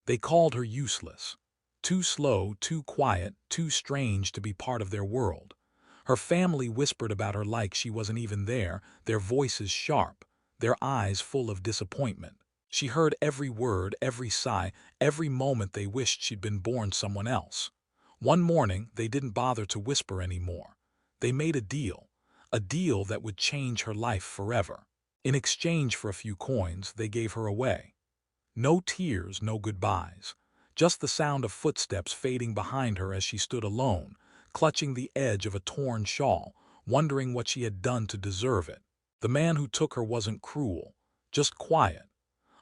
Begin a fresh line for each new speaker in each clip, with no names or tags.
They called her useless. Too slow, too quiet, too strange to be part of their world. Her family whispered about her like she wasn't even there, their voices sharp, their eyes full of disappointment. She heard every word, every sigh, every moment they wished she'd been born someone else. One morning, they didn't bother to whisper anymore. They made a deal that would change her life forever. In exchange for a few coins, they gave her away. No tears, no goodbyes. Just the sound of footsteps fading behind her as she stood alone, clutching the edge of a torn shawl, wondering what she had done to deserve it. The man who took her wasn't cruel, just quiet.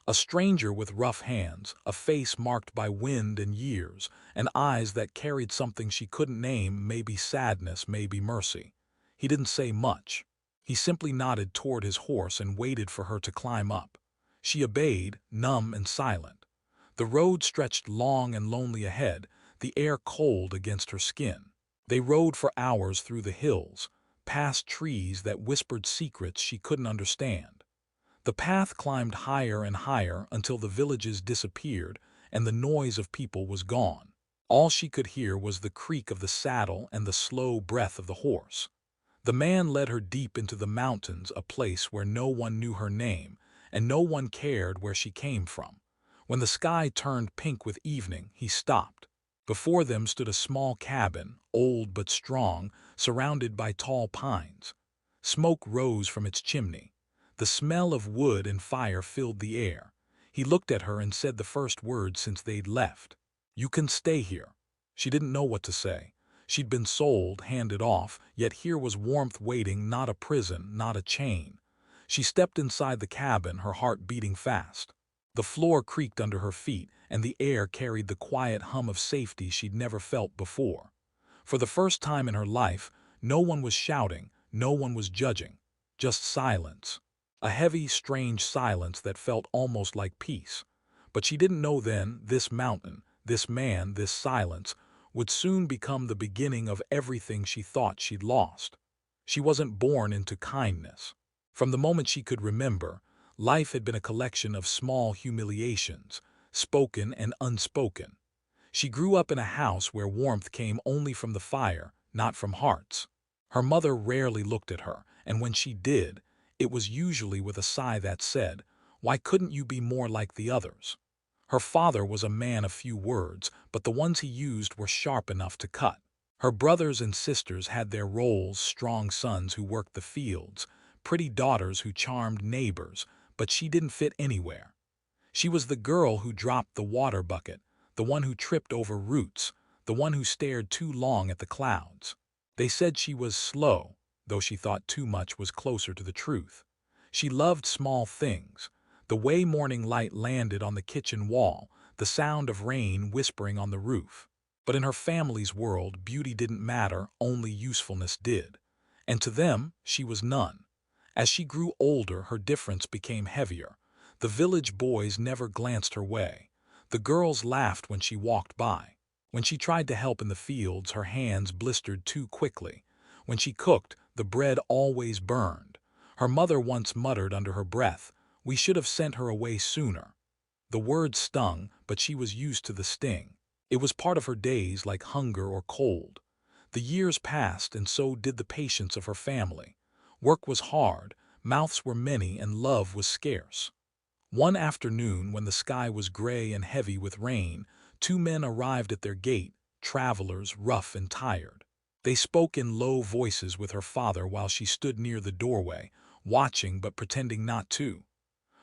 A stranger with rough hands, a face marked by wind and years, and eyes that carried something she couldn't name, maybe sadness, maybe mercy. He didn't say much. He simply nodded toward his horse and waited for her to climb up. She obeyed, numb and silent. The road stretched long and lonely ahead, the air cold against her skin. They rode for hours through the hills, past trees that whispered secrets she couldn't understand. The path climbed higher and higher until the villages disappeared and the noise of people was gone. All she could hear was the creak of the saddle and the slow breath of the horse. The man led her deep into the mountains, a place where no one knew her name, and no one cared where she came from. When the sky turned pink with evening, he stopped. Before them stood a small cabin, old but strong, surrounded by tall pines. Smoke rose from its chimney. The smell of wood and fire filled the air. He looked at her and said the first words since they'd left. "You can stay here." She didn't know what to say. She'd been sold, handed off, yet here was warmth waiting, not a prison, not a chain. She stepped inside the cabin, her heart beating fast. The floor creaked under her feet, and the air carried the quiet hum of safety she'd never felt before. For the first time in her life, no one was shouting, no one was judging. Just silence. A heavy, strange silence that felt almost like peace. But she didn't know then, this mountain, this man, this silence, would soon become the beginning of everything she thought she'd lost. She wasn't born into kindness. From the moment she could remember, life had been a collection of small humiliations, spoken and unspoken. She grew up in a house where warmth came only from the fire, not from hearts. Her mother rarely looked at her, and when she did, it was usually with a sigh that said, "Why couldn't you be more like the others?" Her father was a man of few words, but the ones he used were sharp enough to cut. Her brothers and sisters had their roles, strong sons who worked the fields, pretty daughters who charmed neighbors, but she didn't fit anywhere. She was the girl who dropped the water bucket, the one who tripped over roots, the one who stared too long at the clouds. They said she was slow, though she thought too much was closer to the truth. She loved small things, the way morning light landed on the kitchen wall, the sound of rain whispering on the roof. But in her family's world, beauty didn't matter, only usefulness did. And to them, she was none. As she grew older, her difference became heavier. The village boys never glanced her way. The girls laughed when she walked by. When she tried to help in the fields, her hands blistered too quickly. When she cooked, the bread always burned. Her mother once muttered under her breath, "We should have sent her away sooner." The word stung, but she was used to the sting. It was part of her days, like hunger or cold. The years passed, and so did the patience of her family. Work was hard, mouths were many, and love was scarce. One afternoon, when the sky was gray and heavy with rain, two men arrived at their gate, travelers, rough and tired. They spoke in low voices with her father while she stood near the doorway, watching but pretending not to.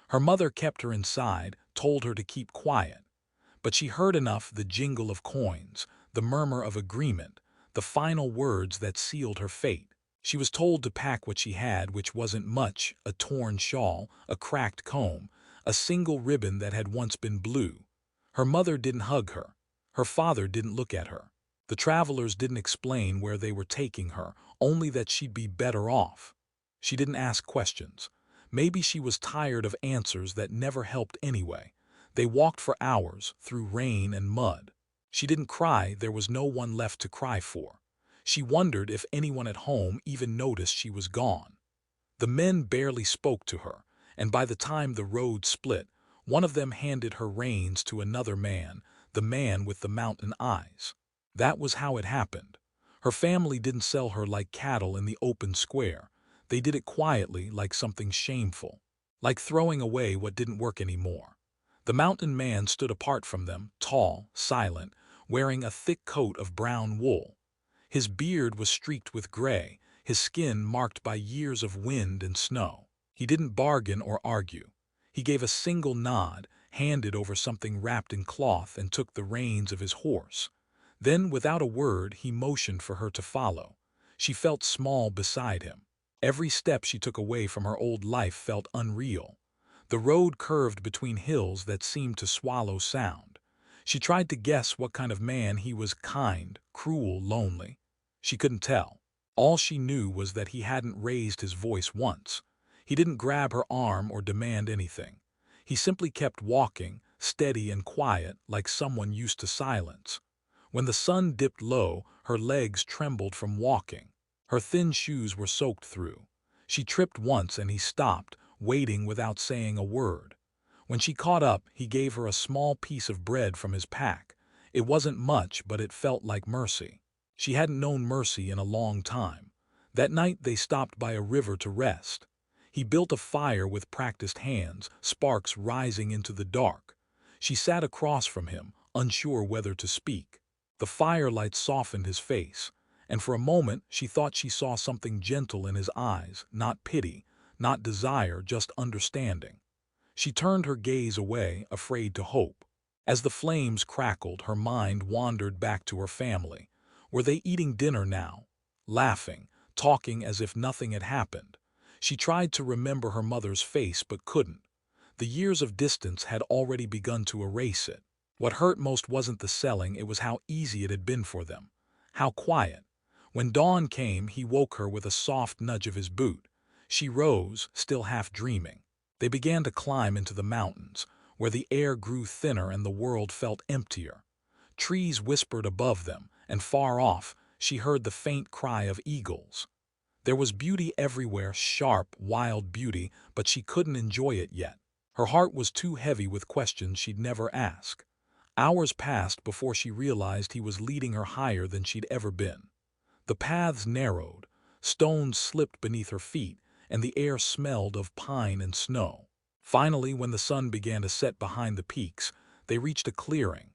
Her mother kept her inside, told her to keep quiet. But she heard enough, the jingle of coins, the murmur of agreement, the final words that sealed her fate. She was told to pack what she had, which wasn't much, a torn shawl, a cracked comb, a single ribbon that had once been blue. Her mother didn't hug her. Her father didn't look at her. The travelers didn't explain where they were taking her, only that she'd be better off. She didn't ask questions. Maybe she was tired of answers that never helped anyway. They walked for hours, through rain and mud. She didn't cry, there was no one left to cry for. She wondered if anyone at home even noticed she was gone. The men barely spoke to her, and by the time the road split, One of them handed her reins to another man, the man with the mountain eyes. That was how it happened. Her family didn't sell her like cattle in the open square. They did it quietly, like something shameful, like throwing away what didn't work anymore. The mountain man stood apart from them, tall, silent, wearing a thick coat of brown wool. His beard was streaked with gray, his skin marked by years of wind and snow. He didn't bargain or argue. He gave a single nod, handed over something wrapped in cloth, and took the reins of his horse. Then, without a word, he motioned for her to follow. She felt small beside him. Every step she took away from her old life felt unreal. The road curved between hills that seemed to swallow sound. She tried to guess what kind of man he was: kind, cruel, lonely. She couldn't tell. All she knew was that he hadn't raised his voice once. He didn't grab her arm or demand anything. He simply kept walking, steady and quiet, like someone used to silence. When the sun dipped low, her legs trembled from walking. Her thin shoes were soaked through. She tripped once and he stopped, waiting without saying a word. When she caught up, he gave her a small piece of bread from his pack. It wasn't much, but it felt like mercy. She hadn't known mercy in a long time. That night they stopped by a river to rest. He built a fire with practiced hands, sparks rising into the dark. She sat across from him, unsure whether to speak. The firelight softened his face, and for a moment she thought she saw something gentle in his eyes, not pity, not desire, just understanding. She turned her gaze away, afraid to hope. As the flames crackled, her mind wandered back to her family. Were they eating dinner now? Laughing, talking as if nothing had happened. She tried to remember her mother's face but couldn't. The years of distance had already begun to erase it. What hurt most wasn't the selling, it was how easy it had been for them. How quiet. When dawn came, he woke her with a soft nudge of his boot. She rose, still half dreaming. They began to climb into the mountains, where the air grew thinner and the world felt emptier. Trees whispered above them, and far off, she heard the faint cry of eagles. There was beauty everywhere, sharp, wild beauty, but she couldn't enjoy it yet. Her heart was too heavy with questions she'd never ask. Hours passed before she realized he was leading her higher than she'd ever been. The paths narrowed, stones slipped beneath her feet, and the air smelled of pine and snow. Finally, when the sun began to set behind the peaks, they reached a clearing.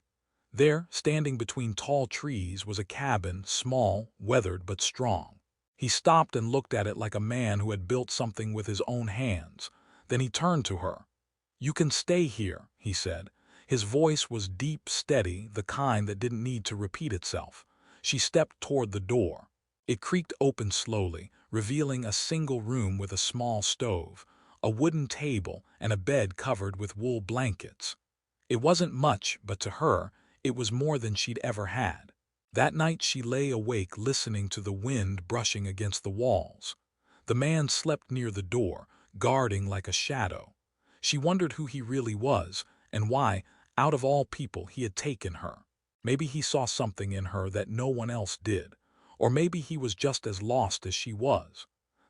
There, standing between tall trees, was a cabin, small, weathered but strong. He stopped and looked at it like a man who had built something with his own hands. Then he turned to her. "You can stay here," he said. His voice was deep, steady, the kind that didn't need to repeat itself. She stepped toward the door. It creaked open slowly, revealing a single room with a small stove, a wooden table, and a bed covered with wool blankets. It wasn't much, but to her, it was more than she'd ever had. That night she lay awake listening to the wind brushing against the walls. The man slept near the door, guarding like a shadow. She wondered who he really was, and why, out of all people, he had taken her. Maybe he saw something in her that no one else did, or maybe he was just as lost as she was.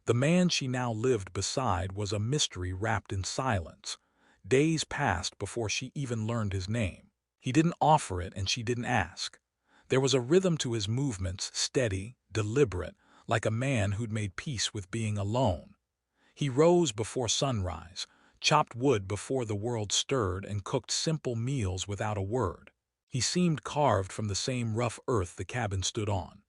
The man she now lived beside was a mystery wrapped in silence. Days passed before she even learned his name. He didn't offer it and she didn't ask. There was a rhythm to his movements, steady, deliberate, like a man who'd made peace with being alone. He rose before sunrise, chopped wood before the world stirred, and cooked simple meals without a word. He seemed carved from the same rough earth the cabin stood on.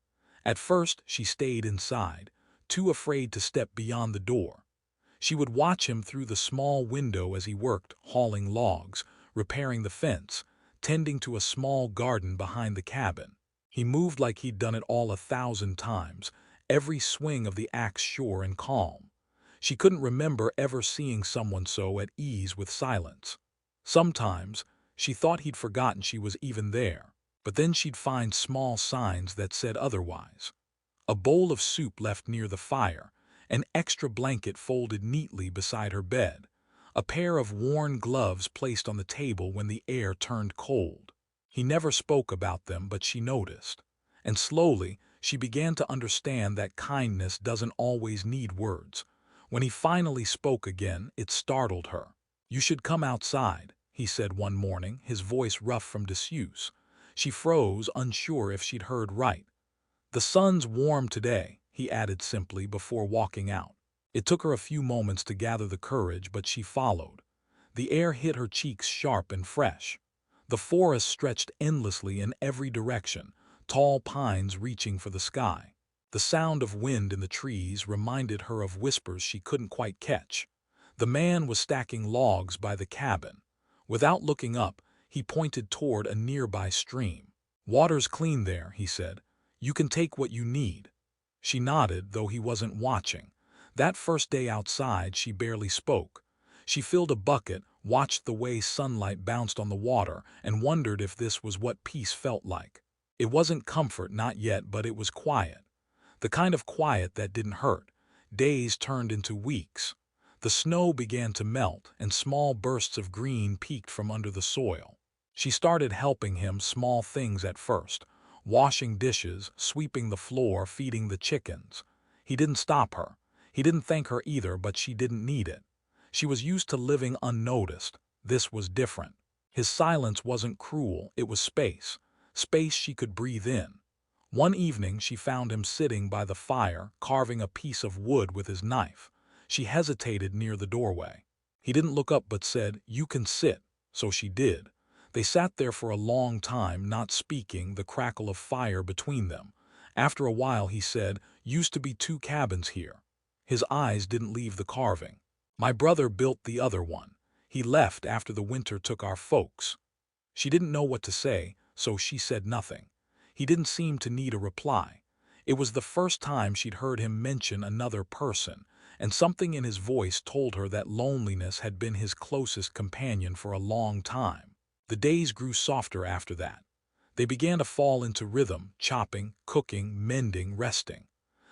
At first, she stayed inside, too afraid to step beyond the door. She would watch him through the small window as he worked, hauling logs, repairing the fence, tending to a small garden behind the cabin. He moved like he'd done it all 1,000 times, every swing of the axe sure and calm. She couldn't remember ever seeing someone so at ease with silence. Sometimes, she thought he'd forgotten she was even there, but then she'd find small signs that said otherwise. A bowl of soup left near the fire, an extra blanket folded neatly beside her bed, a pair of worn gloves placed on the table when the air turned cold. He never spoke about them, but she noticed. And slowly, she began to understand that kindness doesn't always need words. When he finally spoke again, it startled her. "You should come outside." he said one morning, his voice rough from disuse. She froze, unsure if she'd heard right. "The sun's warm today," he added simply before walking out. It took her a few moments to gather the courage, but she followed. The air hit her cheeks sharp and fresh. The forest stretched endlessly in every direction, tall pines reaching for the sky. The sound of wind in the trees reminded her of whispers she couldn't quite catch. The man was stacking logs by the cabin. Without looking up, he pointed toward a nearby stream. "Water's clean there," he said. "You can take what you need." She nodded, though he wasn't watching. That first day outside, she barely spoke. She filled a bucket, watched the way sunlight bounced on the water, and wondered if this was what peace felt like. It wasn't comfort, not yet, but it was quiet. The kind of quiet that didn't hurt. Days turned into weeks. The snow began to melt, and small bursts of green peeked from under the soil. She started helping him, small things at first. Washing dishes, sweeping the floor, feeding the chickens. He didn't stop her. He didn't thank her either, but she didn't need it. She was used to living unnoticed. This was different. His silence wasn't cruel, it was space. Space she could breathe in. One evening she found him sitting by the fire, carving a piece of wood with his knife. She hesitated near the doorway. He didn't look up but said, "You can sit." So she did. They sat there for a long time, not speaking, the crackle of fire between them. After a while he said, "Used to be 2 cabins here." His eyes didn't leave the carving. "My brother built the other one. He left after the winter took our folks." She didn't know what to say, so she said nothing. He didn't seem to need a reply. It was the first time she'd heard him mention another person, and something in his voice told her that loneliness had been his closest companion for a long time. The days grew softer after that. They began to fall into rhythm, chopping, cooking, mending, resting.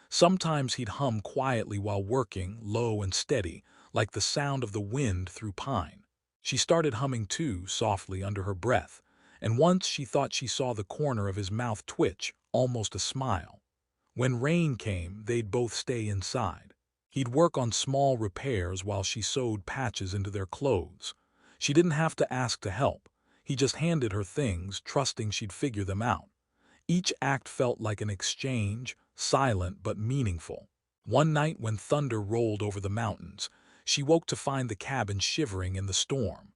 Sometimes he'd hum quietly while working, low and steady, like the sound of the wind through pine. She started humming too, softly under her breath, and once she thought she saw the corner of his mouth twitch, almost a smile. When rain came, they'd both stay inside. He'd work on small repairs while she sewed patches into their clothes. She didn't have to ask to help. He just handed her things, trusting she'd figure them out. Each act felt like an exchange, silent but meaningful. One night when thunder rolled over the mountains, she woke to find the cabin shivering in the storm.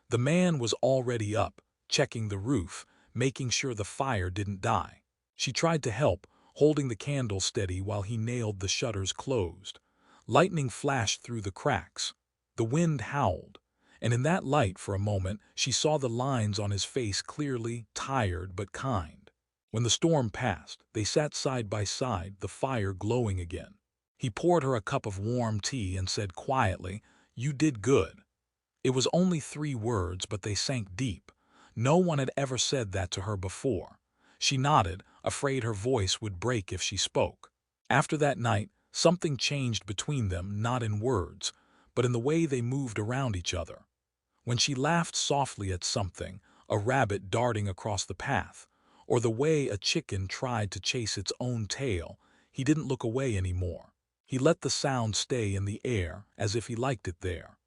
The man was already up, checking the roof, making sure the fire didn't die. She tried to help, holding the candle steady while he nailed the shutters closed. Lightning flashed through the cracks. The wind howled, and in that light for a moment she saw the lines on his face clearly, tired but kind. When the storm passed, they sat side by side, the fire glowing again. He poured her a cup of warm tea and said quietly, "You did good." It was only 3 words, but they sank deep. No one had ever said that to her before. She nodded, afraid her voice would break if she spoke. After that night, something changed between them, not in words, but in the way they moved around each other. When she laughed softly at something, a rabbit darting across the path, or the way a chicken tried to chase its own tail, he didn't look away anymore. He let the sound stay in the air, as if he liked it there.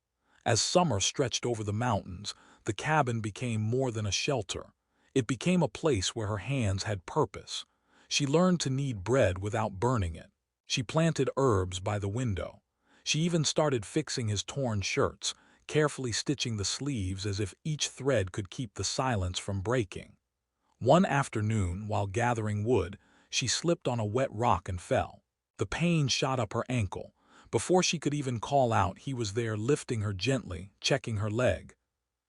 As summer stretched over the mountains, the cabin became more than a shelter. It became a place where her hands had purpose. She learned to knead bread without burning it. She planted herbs by the window. She even started fixing his torn shirts, carefully stitching the sleeves as if each thread could keep the silence from breaking. One afternoon, while gathering wood, she slipped on a wet rock and fell. The pain shot up her ankle. Before she could even call out, he was there, lifting her gently, checking her leg.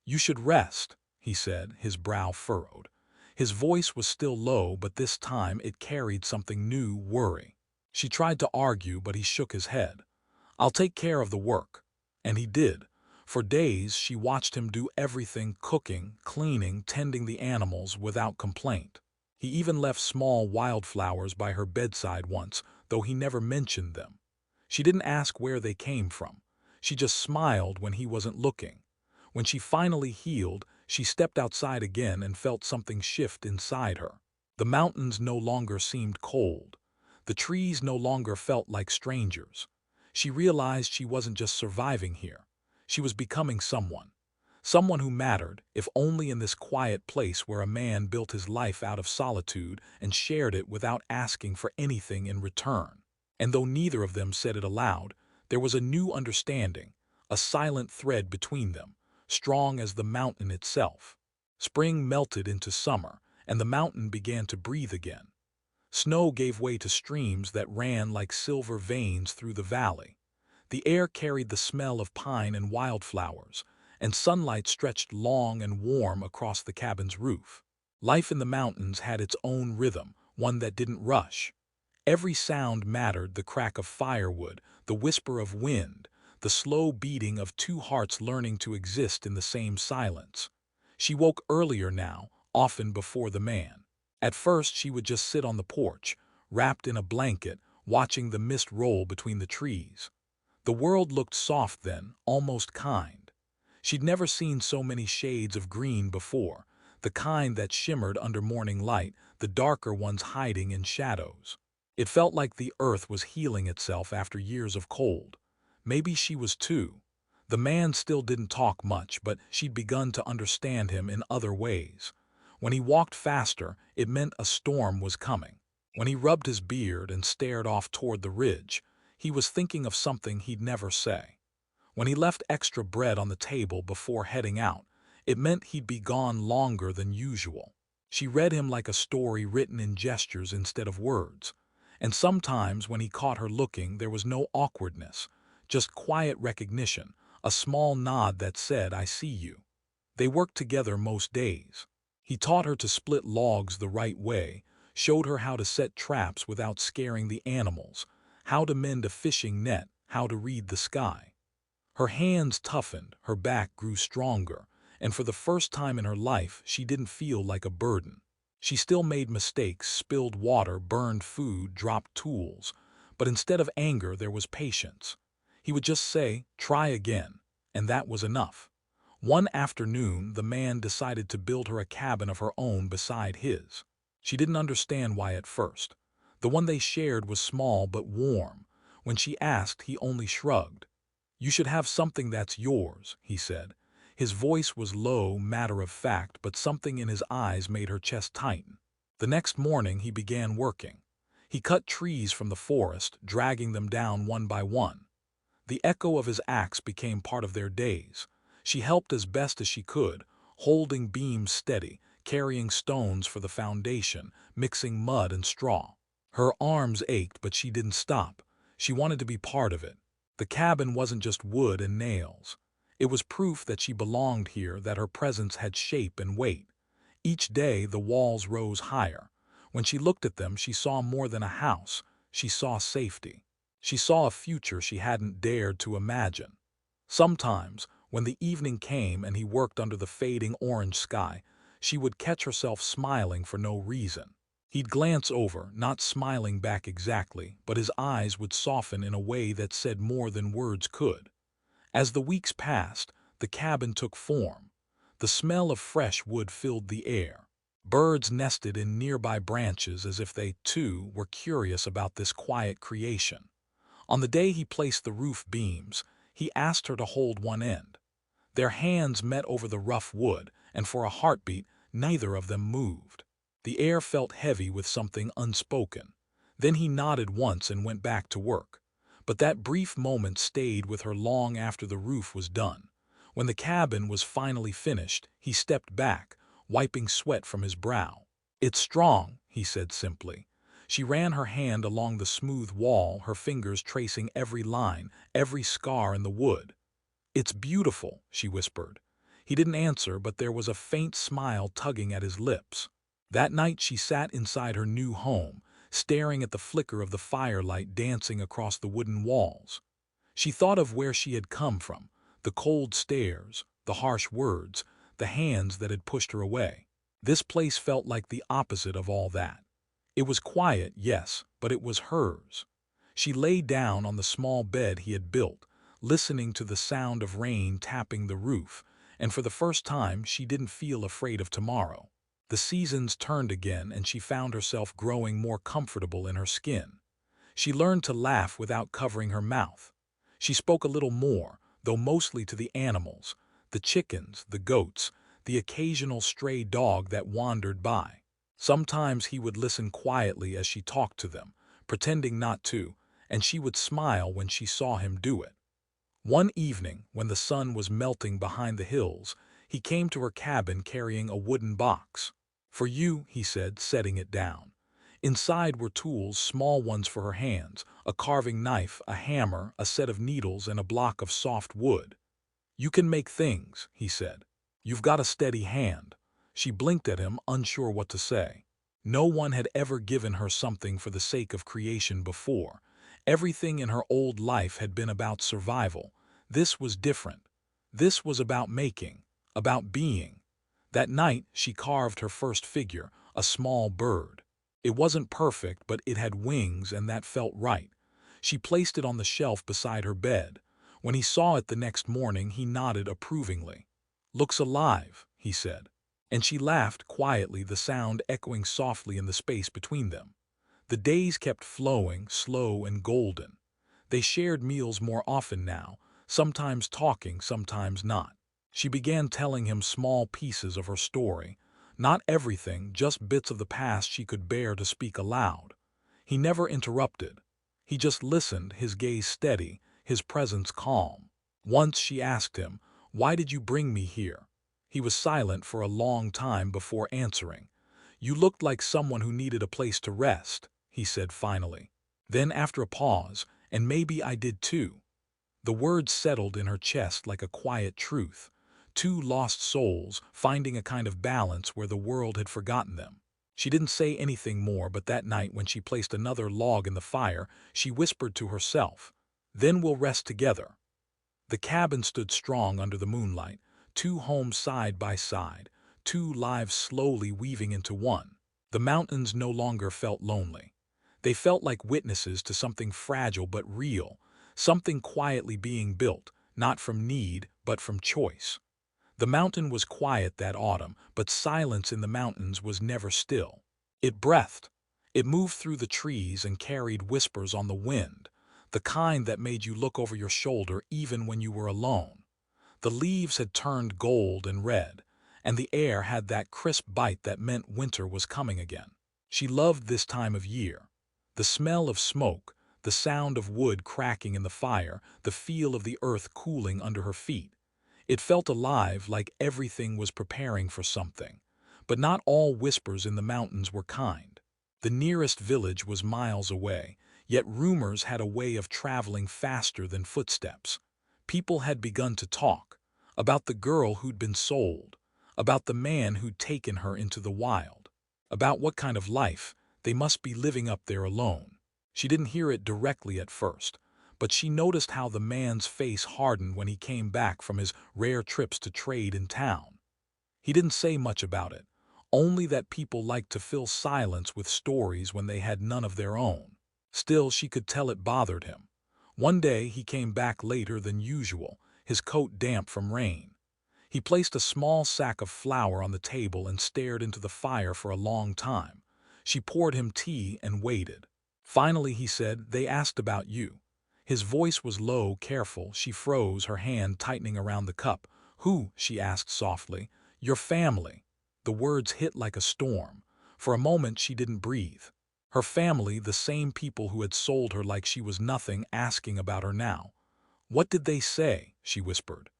"You should rest," he said, his brow furrowed. His voice was still low, but this time it carried something new, worry. She tried to argue, but he shook his head. "I'll take care of the work." And he did. For days she watched him do everything, cooking, cleaning, tending the animals, without complaint. He even left small wildflowers by her bedside once, though he never mentioned them. She didn't ask where they came from. She just smiled when he wasn't looking. When she finally healed, she stepped outside again and felt something shift inside her. The mountains no longer seemed cold. The trees no longer felt like strangers. She realized she wasn't just surviving here. She was becoming someone. Someone who mattered, if only in this quiet place where a man built his life out of solitude and shared it without asking for anything in return. And though neither of them said it aloud, there was a new understanding, a silent thread between them, strong as the mountain itself. Spring melted into summer, and the mountain began to breathe again. Snow gave way to streams that ran like silver veins through the valley. The air carried the smell of pine and wildflowers, and sunlight stretched long and warm across the cabin's roof. Life in the mountains had its own rhythm, one that didn't rush. Every sound mattered: the crack of firewood, the whisper of wind, the slow beating of two hearts learning to exist in the same silence. She woke earlier now, often before the man. At first she would just sit on the porch, wrapped in a blanket, watching the mist roll between the trees. The world looked soft then, almost kind. She'd never seen so many shades of green before, the kind that shimmered under morning light, the darker ones hiding in shadows. It felt like the earth was healing itself after years of cold. Maybe she was too. The man still didn't talk much, but she'd begun to understand him in other ways. When he walked faster, it meant a storm was coming. When he rubbed his beard and stared off toward the ridge, he was thinking of something he'd never say. When he left extra bread on the table before heading out, it meant he'd be gone longer than usual. She read him like a story written in gestures instead of words. And sometimes when he caught her looking, there was no awkwardness, just quiet recognition, a small nod that said, "I see you." They worked together most days. He taught her to split logs the right way, showed her how to set traps without scaring the animals, how to mend a fishing net, how to read the sky. Her hands toughened, her back grew stronger, and for the first time in her life she didn't feel like a burden. She still made mistakes, spilled water, burned food, dropped tools, but instead of anger there was patience. He would just say, "Try again," and that was enough. One afternoon, the man decided to build her a cabin of her own beside his. She didn't understand why at first. The one they shared was small but warm. When she asked, he only shrugged. "You should have something that's yours," he said. His voice was low, matter-of-fact, but something in his eyes made her chest tighten. The next morning he began working. He cut trees from the forest, dragging them down one by one. The echo of his axe became part of their days. She helped as best as she could, holding beams steady, carrying stones for the foundation, mixing mud and straw. Her arms ached, but she didn't stop. She wanted to be part of it. The cabin wasn't just wood and nails. It was proof that she belonged here, that her presence had shape and weight. Each day the walls rose higher. When she looked at them, she saw more than a house. She saw safety. She saw a future she hadn't dared to imagine. Sometimes, when the evening came and he worked under the fading orange sky, she would catch herself smiling for no reason. He'd glance over, not smiling back exactly, but his eyes would soften in a way that said more than words could. As the weeks passed, the cabin took form. The smell of fresh wood filled the air. Birds nested in nearby branches as if they, too, were curious about this quiet creation. On the day he placed the roof beams, he asked her to hold one end. Their hands met over the rough wood, and for a heartbeat, neither of them moved. The air felt heavy with something unspoken. Then he nodded once and went back to work. But that brief moment stayed with her long after the roof was done. When the cabin was finally finished, he stepped back, wiping sweat from his brow. "It's strong," he said simply. She ran her hand along the smooth wall, her fingers tracing every line, every scar in the wood. "It's beautiful," she whispered. He didn't answer, but there was a faint smile tugging at his lips. That night she sat inside her new home, staring at the flicker of the firelight dancing across the wooden walls. She thought of where she had come from, the cold stares, the harsh words, the hands that had pushed her away. This place felt like the opposite of all that. It was quiet, yes, but it was hers. She lay down on the small bed he had built, listening to the sound of rain tapping the roof, and for the first time she didn't feel afraid of tomorrow. The seasons turned again, and she found herself growing more comfortable in her skin. She learned to laugh without covering her mouth. She spoke a little more, though mostly to the animals, The chickens, the goats, the occasional stray dog that wandered by. Sometimes he would listen quietly as she talked to them, pretending not to, and she would smile when she saw him do it. One evening, when the sun was melting behind the hills, he came to her cabin carrying a wooden box. "For you," he said, setting it down. Inside were tools, small ones for her hands, a carving knife, a hammer, a set of needles, and a block of soft wood. "You can make things," he said. "You've got a steady hand." She blinked at him, unsure what to say. No one had ever given her something for the sake of creation before. Everything in her old life had been about survival. This was different. This was about making, about being. That night, she carved her first figure, a small bird. It wasn't perfect, but it had wings, and that felt right. She placed it on the shelf beside her bed. When he saw it the next morning, he nodded approvingly. "Looks alive," he said. And she laughed quietly, the sound echoing softly in the space between them. The days kept flowing, slow and golden. They shared meals more often now, sometimes talking, sometimes not. She began telling him small pieces of her story. Not everything, just bits of the past she could bear to speak aloud. He never interrupted. He just listened, his gaze steady, his presence calm. Once she asked him, "Why did you bring me here?" He was silent for a long time before answering. "You looked like someone who needed a place to rest," he said finally. Then, after a pause, "And maybe I did too." The words settled in her chest like a quiet truth. Two lost souls, finding a kind of balance where the world had forgotten them. She didn't say anything more, but that night when she placed another log in the fire, she whispered to herself, "Then we'll rest together." The cabin stood strong under the moonlight, two homes side by side, two lives slowly weaving into one. The mountains no longer felt lonely. They felt like witnesses to something fragile but real, something quietly being built, not from need, but from choice. The mountain was quiet that autumn, but silence in the mountains was never still. It breathed. It moved through the trees and carried whispers on the wind, the kind that made you look over your shoulder even when you were alone. The leaves had turned gold and red, and the air had that crisp bite that meant winter was coming again. She loved this time of year. The smell of smoke, the sound of wood cracking in the fire, the feel of the earth cooling under her feet. It felt alive, like everything was preparing for something. But not all whispers in the mountains were kind. The nearest village was miles away, yet rumors had a way of traveling faster than footsteps. People had begun to talk about the girl who'd been sold, about the man who'd taken her into the wild, about what kind of life they must be living up there alone. She didn't hear it directly at first, but she noticed how the man's face hardened when he came back from his rare trips to trade in town. He didn't say much about it, only that people liked to fill silence with stories when they had none of their own. Still, she could tell it bothered him. One day he came back later than usual, his coat damp from rain. He placed a small sack of flour on the table and stared into the fire for a long time. She poured him tea and waited. Finally he said, "They asked about you." His voice was low, careful. She froze, her hand tightening around the cup. "Who?" she asked softly. "Your family." The words hit like a storm. For a moment she didn't breathe. Her family, the same people who had sold her like she was nothing, asking about her now. "What did they say?" she whispered.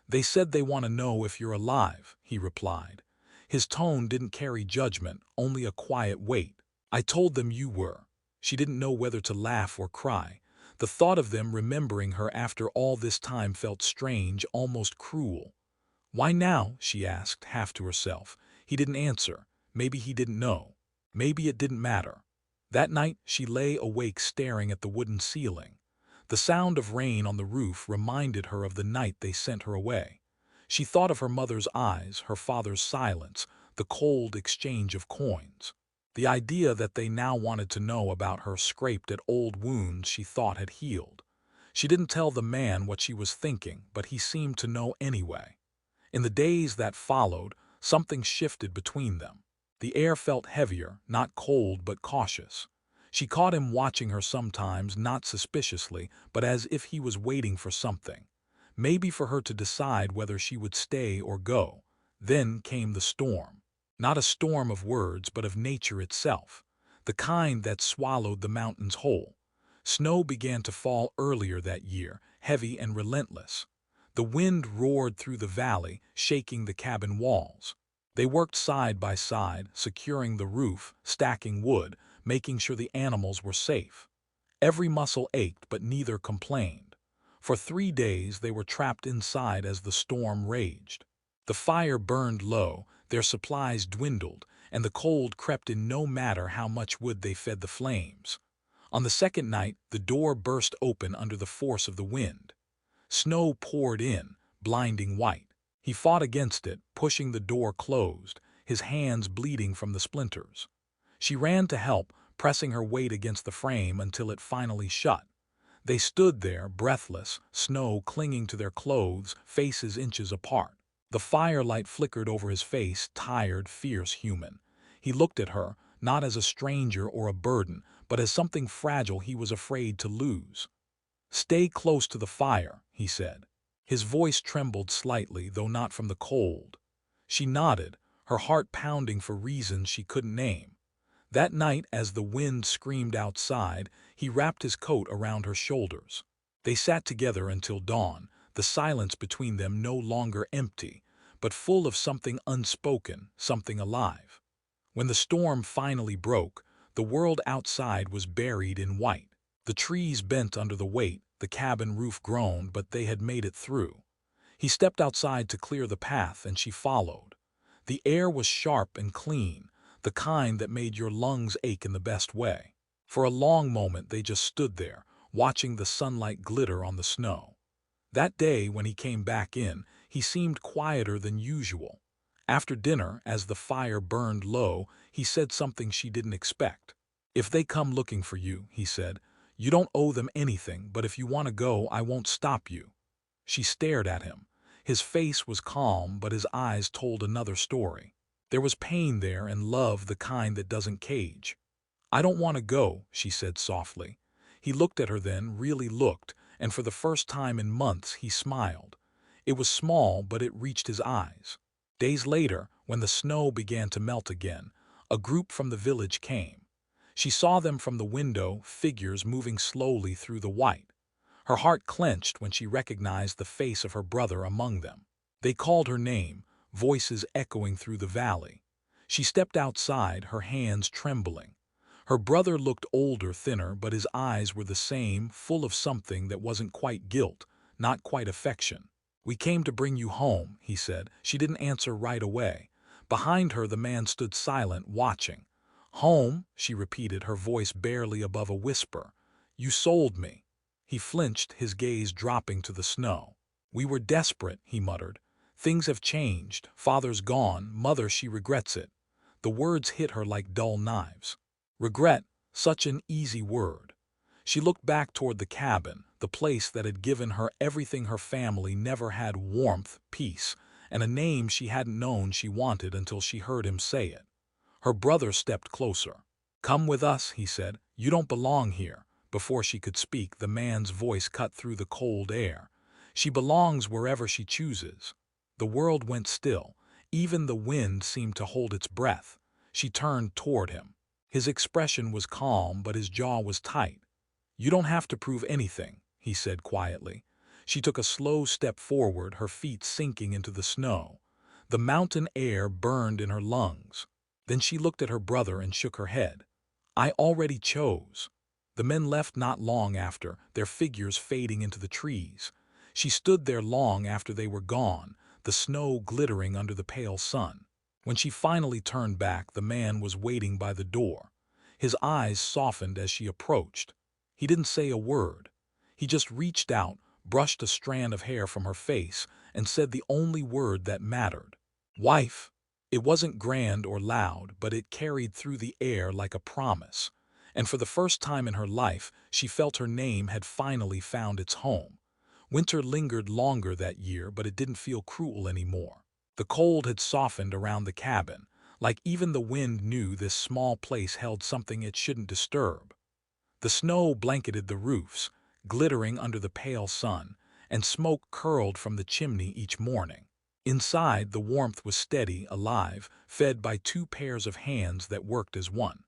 "They said they want to know if you're alive," he replied. His tone didn't carry judgment, only a quiet weight. "I told them you were." She didn't know whether to laugh or cry. The thought of them remembering her after all this time felt strange, almost cruel. "Why now?" she asked, half to herself. He didn't answer. Maybe he didn't know. Maybe it didn't matter. That night she lay awake staring at the wooden ceiling. The sound of rain on the roof reminded her of the night they sent her away. She thought of her mother's eyes, her father's silence, the cold exchange of coins. The idea that they now wanted to know about her scraped at old wounds she thought had healed. She didn't tell the man what she was thinking, but he seemed to know anyway. In the days that followed, something shifted between them. The air felt heavier, not cold but cautious. She caught him watching her sometimes, not suspiciously, but as if he was waiting for something. maybe for her to decide whether she would stay or go. Then came the storm. Not a storm of words, but of nature itself, the kind that swallowed the mountains whole. Snow began to fall earlier that year, heavy and relentless. The wind roared through the valley, shaking the cabin walls. They worked side by side, securing the roof, stacking wood, making sure the animals were safe. Every muscle ached, but neither complained. For 3 days they were trapped inside as the storm raged. The fire burned low, their supplies dwindled, and the cold crept in no matter how much wood they fed the flames. On the second night, the door burst open under the force of the wind. Snow poured in, blinding white. He fought against it, pushing the door closed, his hands bleeding from the splinters. She ran to help, pressing her weight against the frame until it finally shut. They stood there, breathless, snow clinging to their clothes, faces inches apart. The firelight flickered over his face, tired, fierce, human. He looked at her, not as a stranger or a burden, but as something fragile he was afraid to lose. "Stay close to the fire," he said. His voice trembled slightly, though not from the cold. She nodded, her heart pounding for reasons she couldn't name. That night, as the wind screamed outside, he wrapped his coat around her shoulders. They sat together until dawn, the silence between them no longer empty, but full of something unspoken, something alive. When the storm finally broke, the world outside was buried in white. The trees bent under the weight, the cabin roof groaned, but they had made it through. He stepped outside to clear the path, and she followed. The air was sharp and clean, the kind that made your lungs ache in the best way. For a long moment they just stood there, watching the sunlight glitter on the snow. That day, when he came back in, he seemed quieter than usual. After dinner, as the fire burned low, he said something she didn't expect. "If they come looking for you," he said, "you don't owe them anything, but if you want to go, I won't stop you." She stared at him. His face was calm, but his eyes told another story. There was pain there and love, the kind that doesn't cage. "I don't want to go," she said softly. He looked at her then, really looked, and for the first time in months he smiled. It was small, but it reached his eyes. Days later, when the snow began to melt again, a group from the village came. She saw them from the window, figures moving slowly through the white. Her heart clenched when she recognized the face of her brother among them. They called her name, voices echoing through the valley. She stepped outside, her hands trembling. Her brother looked older, thinner, but his eyes were the same, full of something that wasn't quite guilt, not quite affection. "We came to bring you home," he said. She didn't answer right away. Behind her, the man stood silent, watching. "Home," she repeated, her voice barely above a whisper. "You sold me." He flinched, his gaze dropping to the snow. "We were desperate," he muttered. "Things have changed. Father's gone. Mother, she regrets it." The words hit her like dull knives. Regret, such an easy word. She looked back toward the cabin, the place that had given her everything her family never had: warmth, peace, and a name she hadn't known she wanted until she heard him say it. Her brother stepped closer. "Come with us," he said. "You don't belong here." Before she could speak, the man's voice cut through the cold air. "She belongs wherever she chooses." The world went still. Even the wind seemed to hold its breath. She turned toward him. His expression was calm, but his jaw was tight. "You don't have to prove anything," he said quietly. She took a slow step forward, her feet sinking into the snow. The mountain air burned in her lungs. Then she looked at her brother and shook her head. "I already chose." The men left not long after, their figures fading into the trees. She stood there long after they were gone, the snow glittering under the pale sun. When she finally turned back, the man was waiting by the door. His eyes softened as she approached. He didn't say a word. He just reached out, brushed a strand of hair from her face, and said the only word that mattered: "Wife." It wasn't grand or loud, but it carried through the air like a promise. And for the first time in her life, she felt her name had finally found its home. Winter lingered longer that year, but it didn't feel cruel anymore. The cold had softened around the cabin, like even the wind knew this small place held something it shouldn't disturb. The snow blanketed the roofs, glittering under the pale sun, and smoke curled from the chimney each morning. Inside, the warmth was steady, alive, fed by two pairs of hands that worked as one.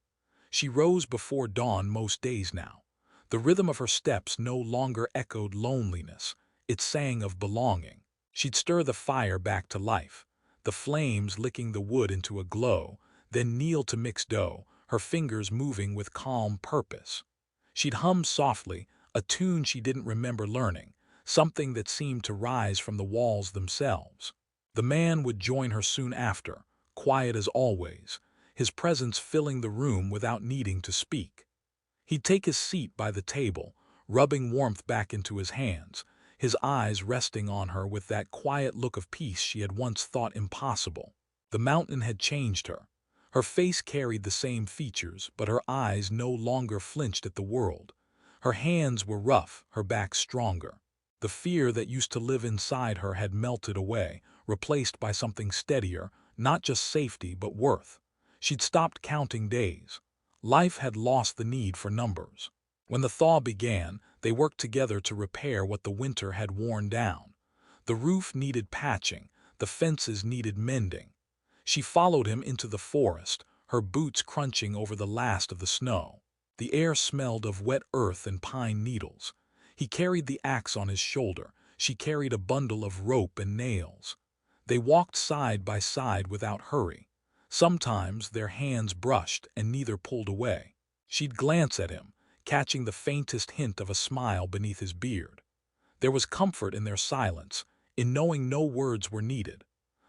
She rose before dawn most days now. The rhythm of her steps no longer echoed loneliness, it sang of belonging. She'd stir the fire back to life, the flames licking the wood into a glow, then kneel to mix dough, her fingers moving with calm purpose. She'd hum softly, a tune she didn't remember learning, something that seemed to rise from the walls themselves. The man would join her soon after, quiet as always, his presence filling the room without needing to speak. He'd take his seat by the table, rubbing warmth back into his hands, his eyes resting on her with that quiet look of peace she had once thought impossible. The mountain had changed her. Her face carried the same features, but her eyes no longer flinched at the world. Her hands were rough, her back stronger. The fear that used to live inside her had melted away, replaced by something steadier, not just safety but worth. She'd stopped counting days. Life had lost the need for numbers. When the thaw began, they worked together to repair what the winter had worn down. The roof needed patching, the fences needed mending. She followed him into the forest, her boots crunching over the last of the snow. The air smelled of wet earth and pine needles. He carried the axe on his shoulder, she carried a bundle of rope and nails. They walked side by side without hurry. Sometimes their hands brushed and neither pulled away. She'd glance at him, catching the faintest hint of a smile beneath his beard. There was comfort in their silence, in knowing no words were needed.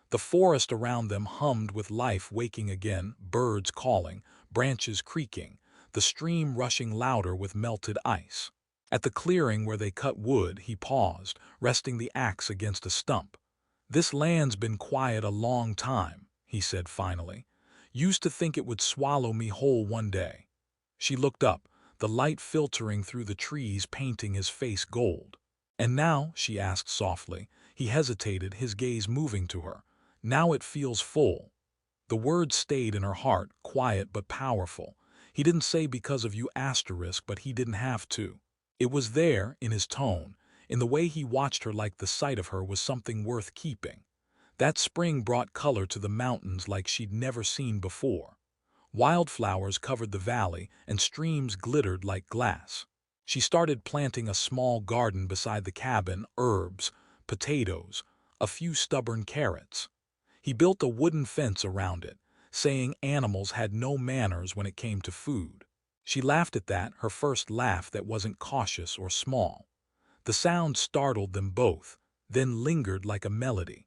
The forest around them hummed with life waking again, birds calling, branches creaking, the stream rushing louder with melted ice. At the clearing where they cut wood, he paused, resting the axe against a stump. "This land's been quiet a long time," he said finally. "Used to think it would swallow me whole one day." She looked up, the light filtering through the trees painting his face gold. "And now," she asked softly, he hesitated, his gaze moving to her. "Now it feels full." The words stayed in her heart, quiet but powerful. He didn't say because of you asterisk, but he didn't have to. It was there, in his tone, in the way he watched her, like the sight of her was something worth keeping. That spring brought color to the mountains like she'd never seen before. Wildflowers covered the valley, and streams glittered like glass. She started planting a small garden beside the cabin, herbs, potatoes, a few stubborn carrots. He built a wooden fence around it, saying animals had no manners when it came to food. She laughed at that, her first laugh that wasn't cautious or small. The sound startled them both, then lingered like a melody.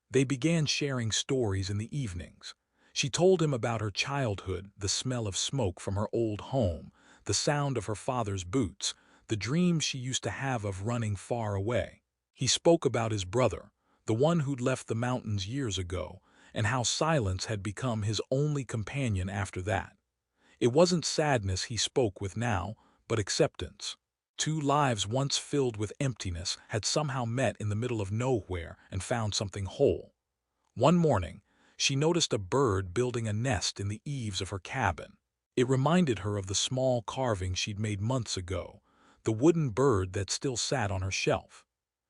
They began sharing stories in the evenings. She told him about her childhood, the smell of smoke from her old home, the sound of her father's boots, the dreams she used to have of running far away. He spoke about his brother, the one who'd left the mountains years ago, and how silence had become his only companion after that. It wasn't sadness he spoke with now, but acceptance. Two lives once filled with emptiness had somehow met in the middle of nowhere and found something whole. One morning, she noticed a bird building a nest in the eaves of her cabin. It reminded her of the small carving she'd made months ago, the wooden bird that still sat on her shelf.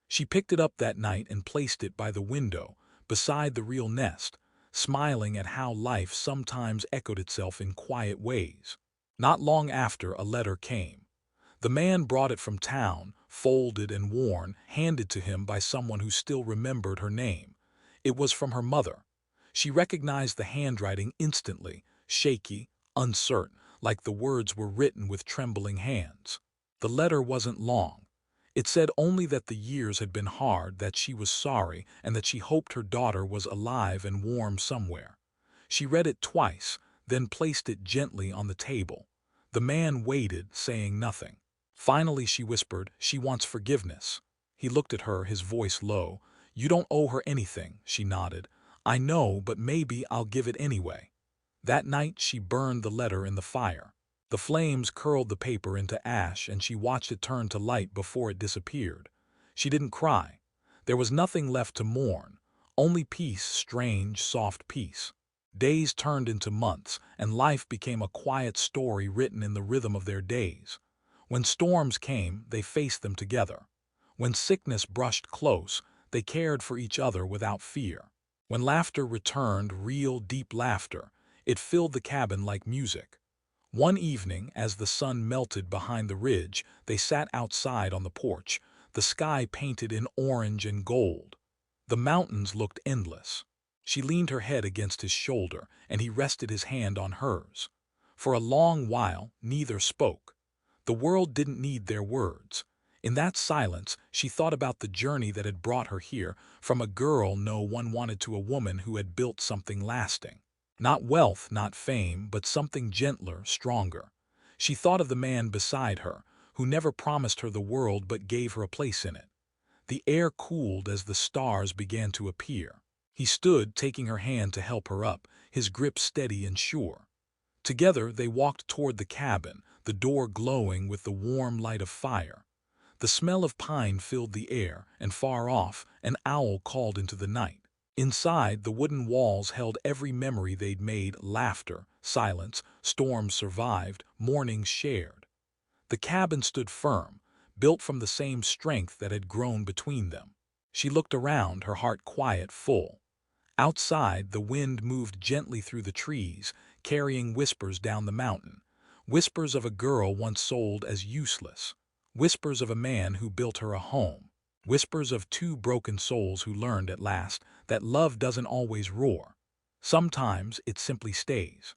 She picked it up that night and placed it by the window, beside the real nest, smiling at how life sometimes echoed itself in quiet ways. Not long after, a letter came. The man brought it from town, folded and worn, handed to him by someone who still remembered her name. It was from her mother. She recognized the handwriting instantly, shaky, uncertain, like the words were written with trembling hands. The letter wasn't long. It said only that the years had been hard, that she was sorry, and that she hoped her daughter was alive and warm somewhere. She read it twice, then placed it gently on the table. The man waited, saying nothing. Finally she whispered, "She wants forgiveness." He looked at her, his voice low. "You don't owe her anything," she nodded. "I know, but maybe I'll give it anyway." That night she burned the letter in the fire. The flames curled the paper into ash, and she watched it turn to light before it disappeared. She didn't cry. There was nothing left to mourn, only peace, strange, soft peace. Days turned into months, and life became a quiet story written in the rhythm of their days. When storms came, they faced them together. When sickness brushed close, they cared for each other without fear. When laughter returned, real, deep laughter, it filled the cabin like music. One evening, as the sun melted behind the ridge, they sat outside on the porch, the sky painted in orange and gold. The mountains looked endless. She leaned her head against his shoulder, and he rested his hand on hers. For a long while, neither spoke. The world didn't need their words. In that silence, she thought about the journey that had brought her here, from a girl no one wanted to a woman who had built something lasting. Not wealth, not fame, but something gentler, stronger. She thought of the man beside her, who never promised her the world but gave her a place in it. The air cooled as the stars began to appear. He stood, taking her hand to help her up, his grip steady and sure. Together they walked toward the cabin, the door glowing with the warm light of fire. The smell of pine filled the air, and far off, an owl called into the night. Inside, the wooden walls held every memory they'd made: laughter, silence, storms survived, mornings shared. The cabin stood firm, built from the same strength that had grown between them. She looked around, her heart quiet, full. Outside, the wind moved gently through the trees, carrying whispers down the mountain. Whispers of a girl once sold as useless. Whispers of a man who built her a home. Whispers of two broken souls who learned at last that love doesn't always roar. Sometimes it simply stays.